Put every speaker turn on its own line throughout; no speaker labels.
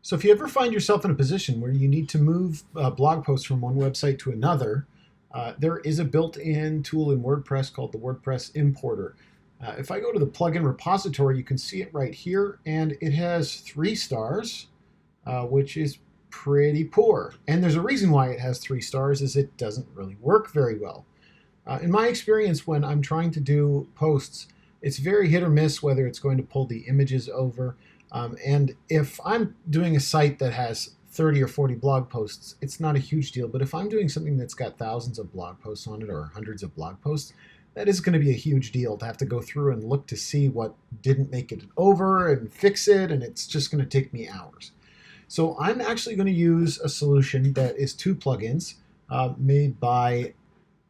So if you ever find yourself in a position where you need to move blog posts from one website to another, there is a built-in tool in WordPress called the WordPress Importer. If I go to the plugin repository, you can see it right here, and it has 3 stars, which is pretty poor. And there's a reason why it has 3 stars, is it doesn't really work very well. In my experience, when I'm trying to do posts, it's very hit or miss whether it's going to pull the images over. And if I'm doing a site that has 30 or 40 blog posts, it's not a huge deal. But if I'm doing something that's got thousands of blog posts on it or hundreds of blog posts, that is going to be a huge deal to have to go through and look to see what didn't make it over and fix it. And it's just going to take me hours. So I'm actually going to use a solution that is 2 plugins made by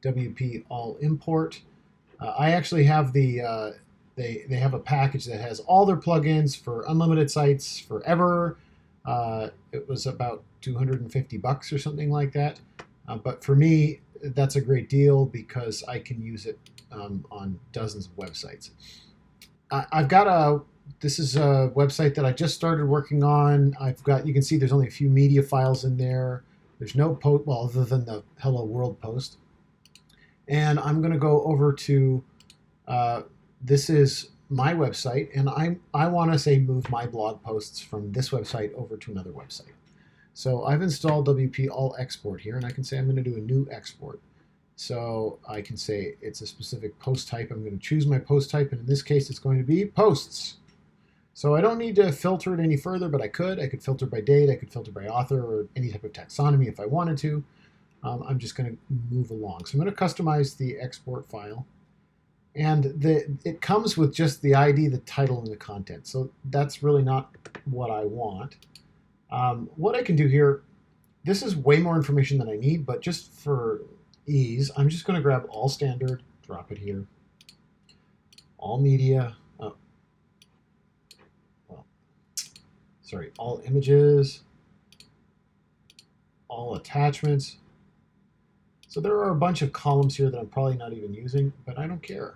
WP All Import. I actually have they have a package that has all their plugins for unlimited sites forever. It was about $250 or something like that. But for me, that's a great deal because I can use it on dozens of websites. I've got this is a website that I just started working on. You can see there's only a few media files in there. There's no post, well, other than the Hello World post. And I'm going to go over to, this is my website, and I want to say move my blog posts from this website over to another website. So I've installed WP All Export here, and I can say I'm going to do a new export. So I can say it's a specific post type. I'm going to choose my post type, and in this case, it's going to be posts. So I don't need to filter it any further, but I could. I could filter by date, I could filter by author, or any type of taxonomy if I wanted to. I'm just going to move along. So I'm going to customize the export file. And it comes with just the ID, the title, and the content. So that's really not what I want. What I can do here, this is way more information than I need, but just for ease, I'm just going to grab all standard, drop it here, all media, all images, all attachments. So there are a bunch of columns here that I'm probably not even using, but I don't care,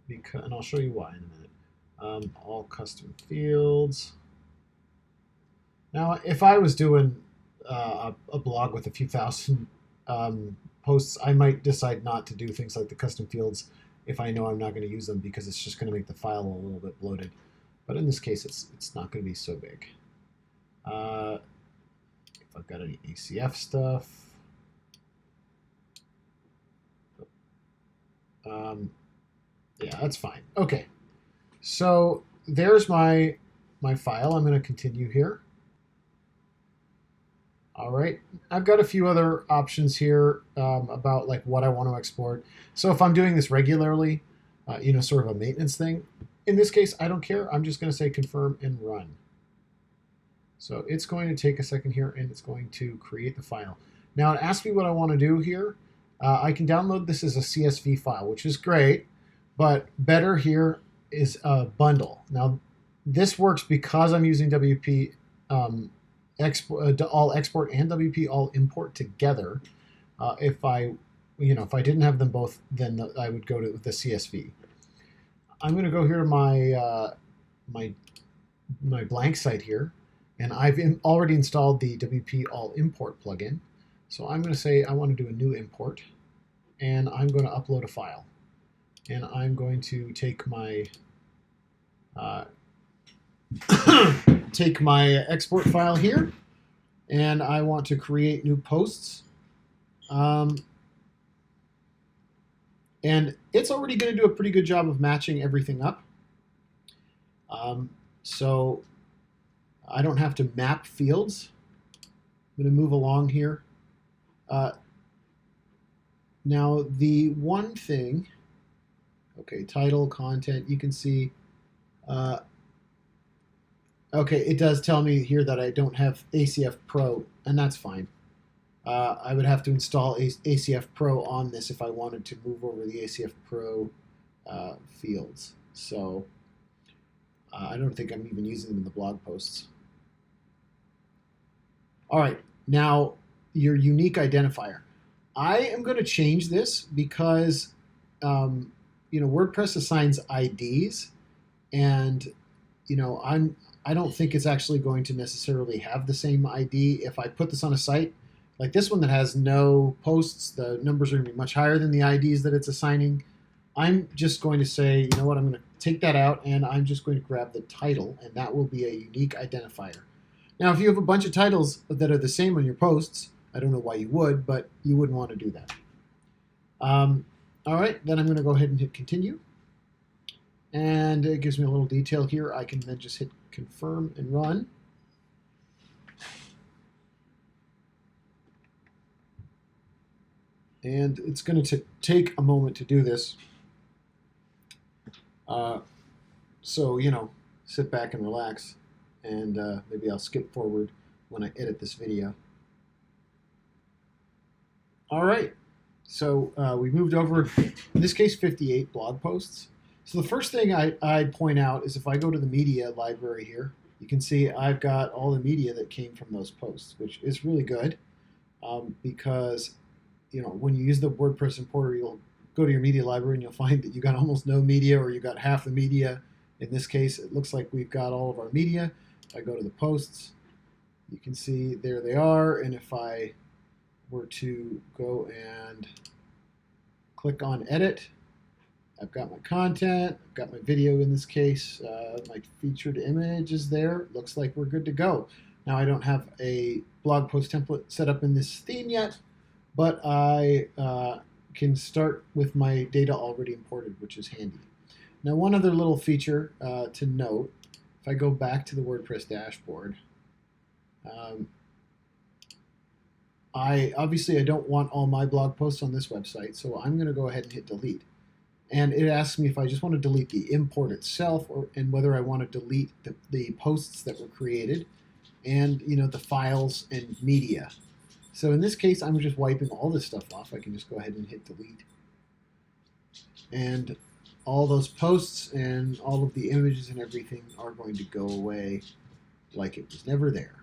and I'll show you why in a minute. All custom fields. Now, if I was doing a blog with a few thousand posts, I might decide not to do things like the custom fields if I know I'm not going to use them because it's just going to make the file a little bit bloated. But in this case, it's not going to be so big. If I've got any ACF stuff. Yeah, that's fine. Okay, so there's my file. I'm going to continue here. All right, I've got a few other options here about like what I want to export. So if I'm doing this regularly, sort of a maintenance thing, in this case, I don't care. I'm just going to say confirm and run. So it's going to take a second here, and it's going to create the file. Now it asks me what I want to do here. I can download this as a CSV file, which is great, but better here is a bundle. Now, this works because I'm using WP All Export and WP All Import together. If I didn't have them both, then I would go to the CSV. I'm going to go here to my blank site here, and I've already installed the WP All Import plugin. So I'm going to say I want to do a new import, and I'm going to upload a file. And I'm going to take my export file here, and I want to create new posts. And it's already going to do a pretty good job of matching everything up. So I don't have to map fields. I'm going to move along here. Now the one thing, okay, title, content, you can see, okay, it does tell me here that I don't have ACF Pro, and that's fine. I would have to install ACF Pro on this if I wanted to move over the ACF Pro fields. So I don't think I'm even using them in the blog posts. All right, now your unique identifier. I am going to change this because WordPress assigns IDs, and I don't think it's actually going to necessarily have the same ID. If I put this on a site like this one that has no posts, the numbers are going to be much higher than the IDs that it's assigning. I'm just going to say, you know what, I'm going to take that out and I'm just going to grab the title, and that will be a unique identifier. Now, if you have a bunch of titles that are the same on your posts, I don't know why you would, but you wouldn't want to do that. All right, then I'm going to go ahead and hit continue. And it gives me a little detail here. I can then just hit confirm and run. And it's going to take a moment to do this. So, you know, sit back and relax. And maybe I'll skip forward when I edit this video. All right. So we moved over, in this case, 58 blog posts. So the first thing I'd point out is if I go to the media library here, you can see I've got all the media that came from those posts, which is really good because, you know, when you use the WordPress importer, you'll go to your media library and you'll find that you got almost no media, or you got half the media. In this case, it looks like we've got all of our media. If I go to the posts, you can see there they are. And if I were to go and click on edit, I've got my content, I've got my video in this case, my featured image is there. Looks like we're good to go. Now I don't have a blog post template set up in this theme yet, but I can start with my data already imported, which is handy. Now one other little feature to note, if I go back to the WordPress dashboard, I don't want all my blog posts on this website, so I'm going to go ahead and hit delete. And it asks me if I just want to delete the import itself, and whether I want to delete the posts that were created, and the files and media. So in this case, I'm just wiping all this stuff off. I can just go ahead and hit delete. And all those posts and all of the images and everything are going to go away like it was never there.